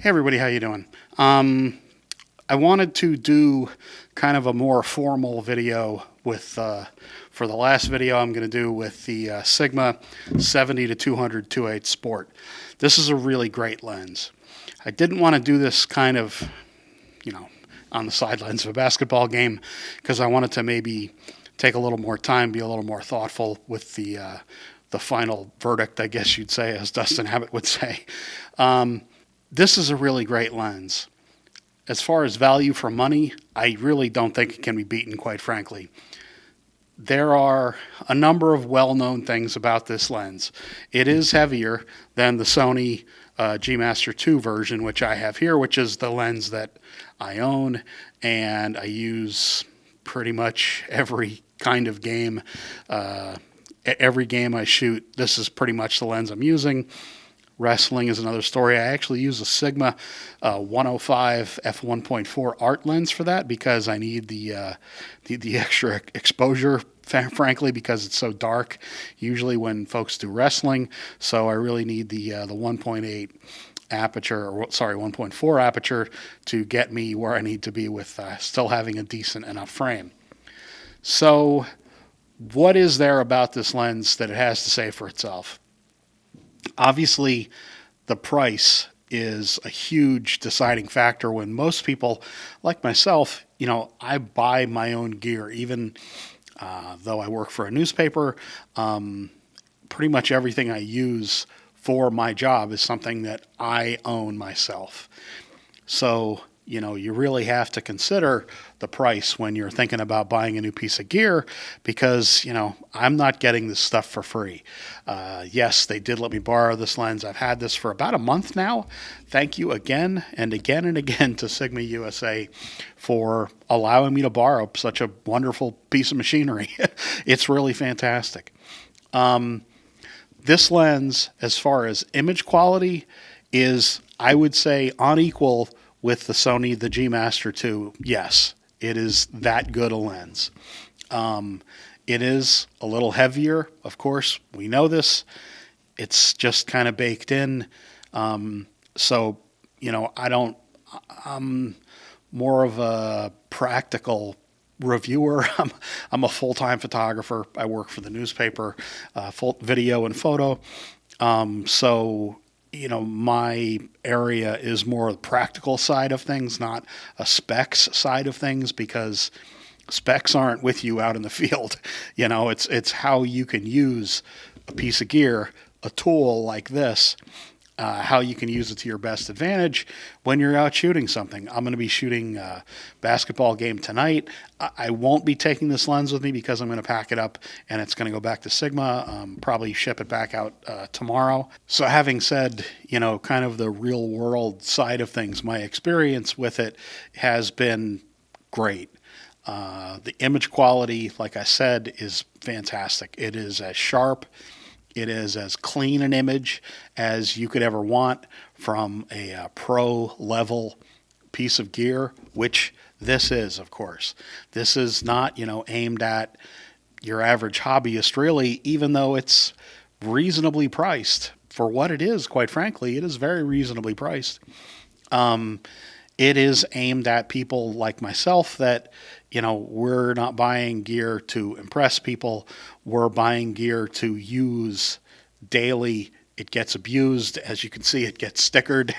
Hey everybody, how you doing? I wanted to do kind of a more formal video with for the last video I'm going to do with the Sigma 70 to 200 2.8 Sport. This is a really great lens. I didn't want to do this kind of, on the sidelines of a basketball game because I wanted to maybe take a little more time, be a little more thoughtful with the final verdict, I guess you'd say, as Dustin Abbott would say. This is a really great lens. As far as value for money, I really don't think it can be beaten, quite frankly. There are a number of well-known things about this lens. It is heavier than the Sony G Master 2 version, which I have here, which is the lens that I own and I use pretty much every kind of game. Every game I shoot, this is pretty much the lens I'm using. Wrestling is another story. I actually use a Sigma 105 f1.4 art lens for that because I need the extra exposure, frankly, because it's so dark usually when folks do wrestling. So I really need the 1.8 aperture, or sorry, 1.4 aperture to get me where I need to be with still having a decent enough frame. So what is there about this lens that it has to say for itself? Obviously, the price is a huge deciding factor when most people, like myself, I buy my own gear, even though I work for a newspaper. Pretty much everything I use for my job is something that I own myself. So, you really have to consider the price when you're thinking about buying a new piece of gear because, I'm not getting this stuff for free. Yes, they did let me borrow this lens. I've had this for about a month now. Thank you again and again and again to Sigma USA for allowing me to borrow such a wonderful piece of machinery. It's really fantastic. This lens, as far as image quality, is, I would say, on equal with the Sony, the G Master 2. Yes, it is that good a lens. It is a little heavier, of course. We know this. It's just kind of baked in. So, I'm more of a practical reviewer. I'm a full-time photographer. I work for the newspaper, full video and photo. So, my area is more the practical side of things, not a specs side of things, because specs aren't with you out in the field. It's how you can use a piece of gear, a tool like this, how you can use it to your best advantage when you're out shooting something. I'm going to be shooting a basketball game tonight. I won't be taking this lens with me because I'm going to pack it up and it's going to go back to Sigma, probably ship it back out tomorrow. So having said, kind of the real world side of things, my experience with it has been great. The image quality, like I said, is fantastic. It is as sharp. It is as clean an image as you could ever want from a pro level piece of gear, which this is, of course. This is not, aimed at your average hobbyist, really, even though it's reasonably priced for what it is. Quite frankly, it is very reasonably priced. It is aimed at people like myself that, we're not buying gear to impress people. We're buying gear to use daily. It gets abused. As you can see, it gets stickered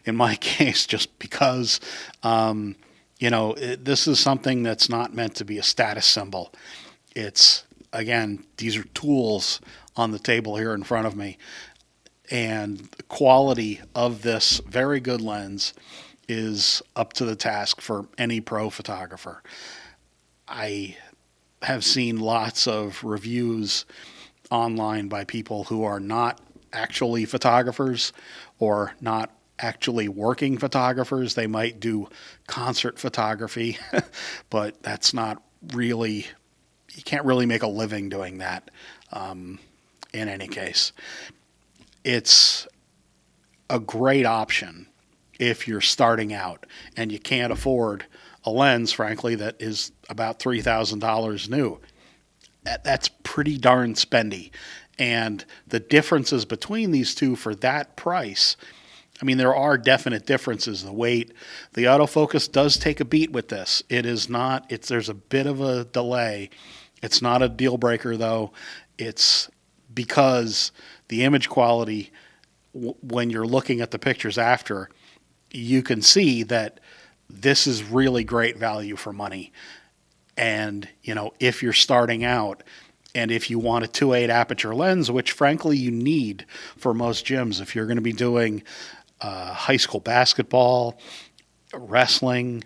in my case, just because, this is something that's not meant to be a status symbol. It's, again, these are tools on the table here in front of me. And the quality of this very good lens is up to the task for any pro photographer. I have seen lots of reviews online by people who are not actually photographers or not actually working photographers. They might do concert photography, but that's not really, you can't really make a living doing that. In any case, it's a great option if you're starting out and you can't afford a lens, frankly, that is about $3,000 new. That's pretty darn spendy. And the differences between these two for that price I mean, there are definite differences. The weight, the autofocus does take a beat with this. It is not, there's a bit of a delay. It's not a deal breaker though. It's because the image quality, when you're looking at the pictures after, you can see that this is really great value for money. And, if you're starting out and if you want a 2.8 aperture lens, which frankly you need for most gyms, if you're going to be doing high school basketball, wrestling,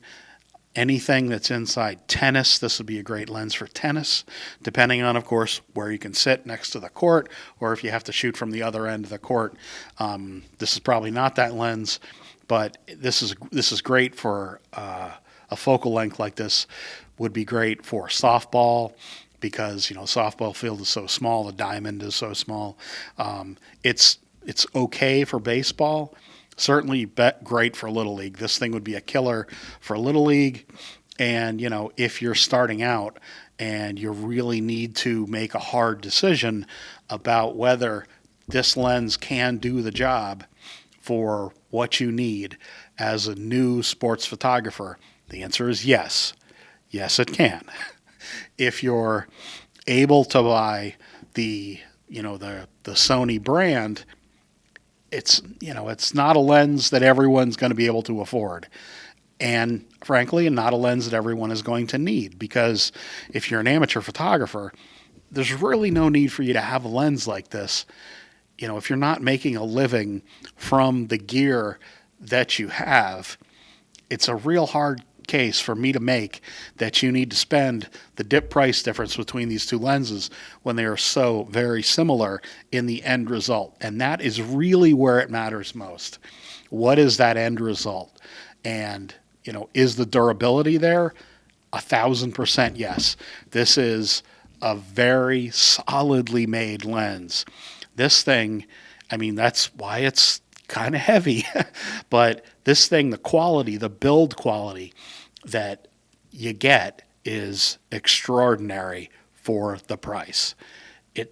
anything that's inside tennis, this would be a great lens for tennis, depending on, of course, where you can sit next to the court or if you have to shoot from the other end of the court. This is probably not that lens, but this is great for a focal length like this. Would be great for softball because softball field is so small, the diamond is so small. It's okay for baseball. Certainly great for Little League. This thing would be a killer for Little League. And, if you're starting out and you really need to make a hard decision about whether this lens can do the job for what you need as a new sports photographer, the answer is yes. Yes, it can. If you're able to buy the Sony brand, it's not a lens that everyone's going to be able to afford. And frankly, not a lens that everyone is going to need, because if you're an amateur photographer, there's really no need for you to have a lens like this. If you're not making a living from the gear that you have, it's a real hard case for me to make that you need to spend the dip price difference between these two lenses when they are so very similar in the end result. And that is really where it matters most. What is that end result? And, is the durability there? 1,000% yes. This is a very solidly made lens. This thing, that's why it's kind of heavy, but this thing, the quality, the build quality that you get is extraordinary for the price.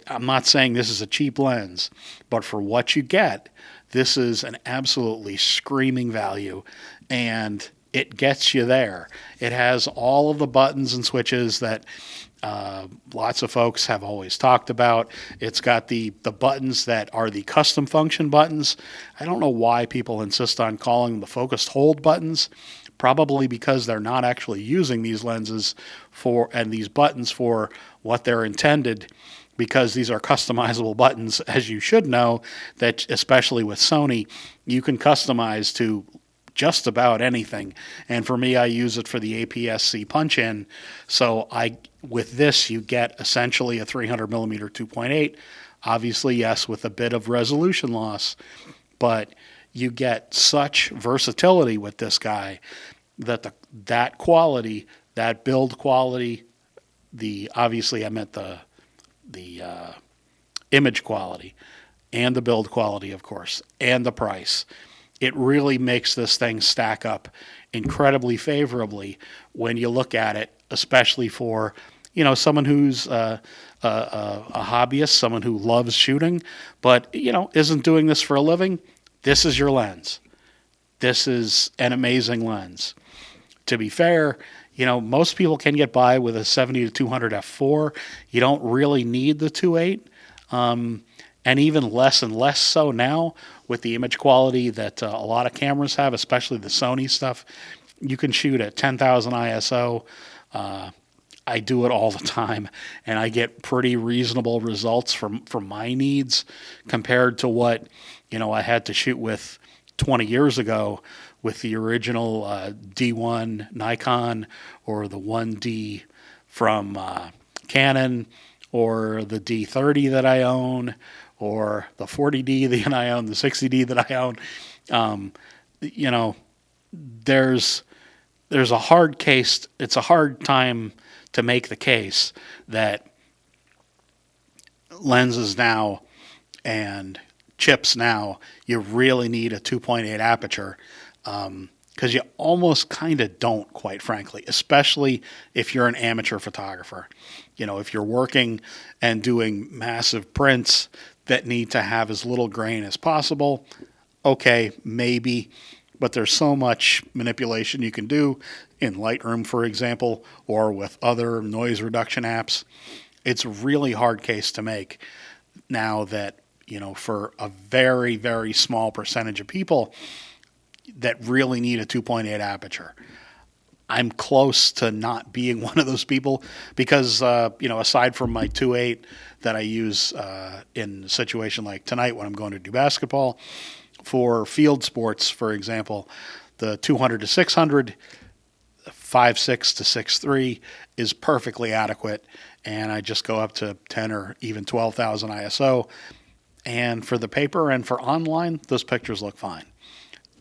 I'm not saying this is a cheap lens, but for what you get, this is an absolutely screaming value, and it gets you there. It has all of the buttons and switches that lots of folks have always talked about. It's got the buttons that are the custom function buttons. I don't know why people insist on calling them the focused hold buttons. Probably because they're not actually using these lenses and these buttons for what they're intended, because these are customizable buttons, as you should know, that especially with Sony, you can customize to just about anything. And for me, I use it for the APS-C punch-in. So with this, you get essentially a 300 millimeter 2.8. Obviously, yes, with a bit of resolution loss, but you get such versatility with this guy that that quality, that build quality, obviously I meant the image quality and the build quality, of course, and the price. It really makes this thing stack up incredibly favorably when you look at it, especially for someone who's a hobbyist, someone who loves shooting, but isn't doing this for a living. This is your lens. This is an amazing lens. To be fair, most people can get by with a 70-200 f4. You don't really need the 2.8, and even less and less so now with the image quality that a lot of cameras have, especially the Sony stuff. You can shoot at 10,000 ISO. I do it all the time, and I get pretty reasonable results for my needs compared to what I had to shoot with 20 years ago with the original D1 Nikon or the 1D from Canon or the D30 that I own or the 40D that I own, the 60D that I own. There's a hard case. It's a hard time to make the case that lenses now and chips now, you really need a 2.8 aperture, because you almost kind of don't, quite frankly, especially if you're an amateur photographer. If you're working and doing massive prints that need to have as little grain as possible, Okay, maybe, but there's so much manipulation you can do in Lightroom, for example, or with other noise reduction apps. It's a really hard case to make now that, for a very, very small percentage of people that really need a 2.8 aperture. I'm close to not being one of those people because, aside from my 2.8 that I use in a situation like tonight when I'm going to do basketball, for field sports, for example, the 200 to 600, 5.6 to 6.3 is perfectly adequate, and I just go up to 10 or even 12,000 ISO. And for the paper and for online, those pictures look fine.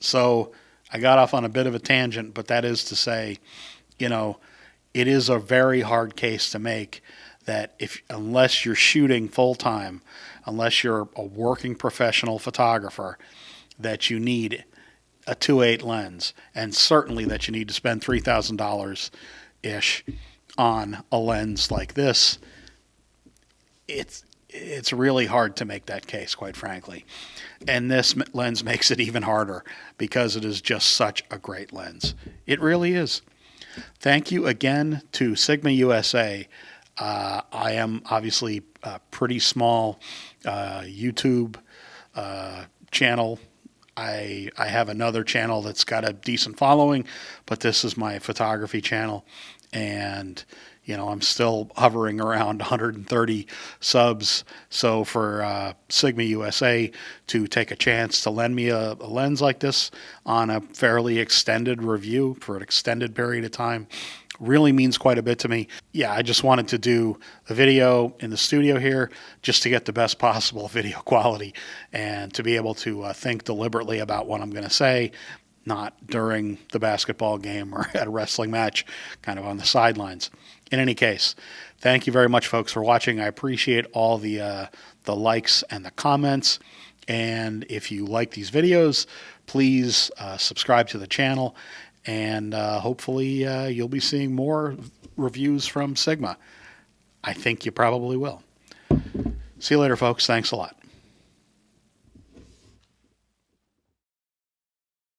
So I got off on a bit of a tangent, but that is to say, it is a very hard case to make that unless you're shooting full time, unless you're a working professional photographer, that you need a 2.8 lens, and certainly that you need to spend $3,000-ish on a lens like this. It's really hard to make that case, quite frankly. And this lens makes it even harder because it is just such a great lens. It really is. Thank you again to Sigma USA. I am obviously a pretty small YouTube channel. I have another channel that's got a decent following, but this is my photography channel. And I'm still hovering around 130 subs. So for Sigma USA to take a chance to lend me a lens like this on a fairly extended review for an extended period of time really means quite a bit to me. Yeah, I just wanted to do a video in the studio here just to get the best possible video quality and to be able to think deliberately about what I'm going to say, not during the basketball game or at a wrestling match, kind of on the sidelines. In any case, thank you very much, folks, for watching. I appreciate all the likes and the comments. And if you like these videos, please subscribe to the channel. And hopefully you'll be seeing more reviews from Sigma. I think you probably will. See you later, folks. Thanks a lot.